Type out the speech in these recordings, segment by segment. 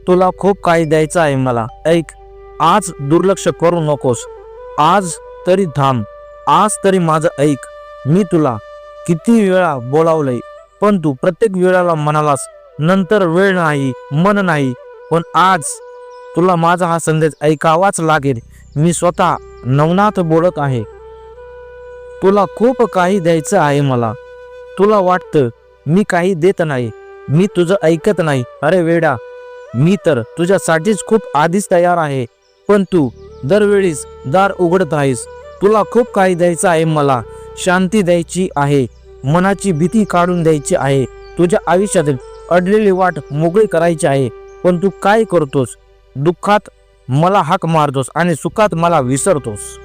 तुला खूप काही द्यायचं आहे मला. ऐक, आज दुर्लक्ष करू नकोस. आज तरी थांब. आज तरी माझं ऐक. मी तुला किती वेळा बोलावलंय, पण तू प्रत्येक वेळेला म्हणालास नंतर वेळ नाही, मन नाही. पण आज तुला माझा हा संदेश ऐकावाच लागेल. मी स्वतः नवनाथ बोलत आहे. तुला खूप काही द्यायचं आहे मला. तुला वाटतं मी काही देत नाही, मी तुझं ऐकत नाही. अरे वेडा, मी तर तुझ्यासाठीच खूप आधीच तयार आहे, पण तू दरवेळीच दार उघडत आहेस. तुला खूप काही द्यायचं आहे मला. शांती द्यायची आहे, मनाची भीती काढून द्यायची आहे, तुझ्या आयुष्यातील अडलेली वाट मोकळी करायची आहे. पण तू काय करतोस? दुःखात मला हाक मारतोस आणि सुखात मला विसरतोस.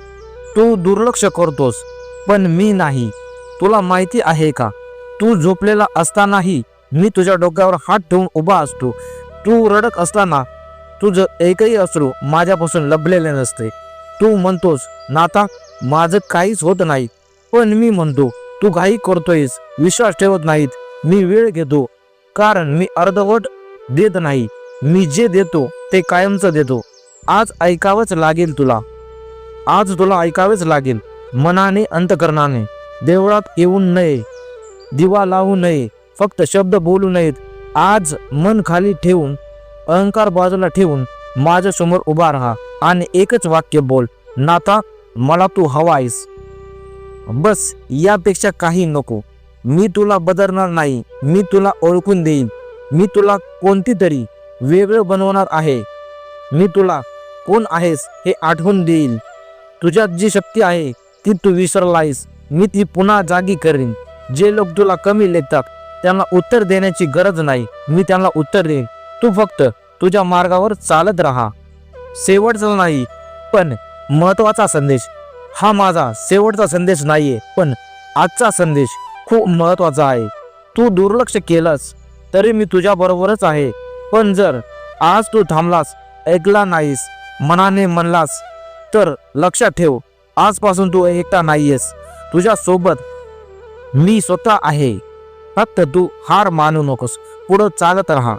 तू दुर्लक्ष करतोस, पण मी नाही. तुला माहिती आहे का, तू झोपलेला असतानाही मी तुझ्या डोक्यावर हात ठेवून उभा असतो. तू रडत असताना तुझं एकही अश्रू माझ्यापासून लपलेले नसते. तू म्हणतोस नाता माझं काहीच होत नाही, पण मी म्हणतो तू घाई करतोयस, विश्वास ठेवत नाहीत. मी वेळ घेतो, कारण मी अर्धवट देत नाही. मी जे देतो ते कायमचं देतो. आज ऐकावंच लागेल तुला. आज तुला ऐकावेच लागेल, मनाने अंतकरणाने. देवळात येऊन नये, दिवा लावू नये, फक्त शब्द बोलू नयेत. आज मन खाली ठेवून, अहंकार बाजूला ठेवून माझ्या समोर उभा राहा आणि एकच वाक्य बोल, नाता मला तू हवा आहेस. बस यापेक्षा काही नको. मी तुला बदलणार नाही. मी तुला ओळखून देईन. मी तुला कोणती तरी वेगळं बनवणार आहे. मी तुला कोण आहेस हे आठवून देईल. तुझ्यात जी शक्ती आहे ती तू विसरलायस, मी ती पुन्हा जागी करीन. जे लोक तुला कमी लेखतात त्यांना उत्तर देण्याची गरज नाही, मी त्यांना उत्तर देईन. तू फक्त तुझ्या मार्गावर चालत राहा. शेवटचा नाही पण महत्वाचा संदेश. हा माझा शेवटचा संदेश नाहीये, पण आजचा संदेश खूप महत्वाचा आहे. तू दुर्लक्ष केलंस तरी मी तुझ्या बरोबरच आहे. पण जर आज तू थांबलास, ऐकला नाहीस, मनाने म्हणलास, तर लक्षात ठेव, आजपासून तू एकटा नाहीयेस. तुझ्या सोबत मी स्वतः आहे. फक्त तू हार मानू नकोस, पुढं चालत राहा.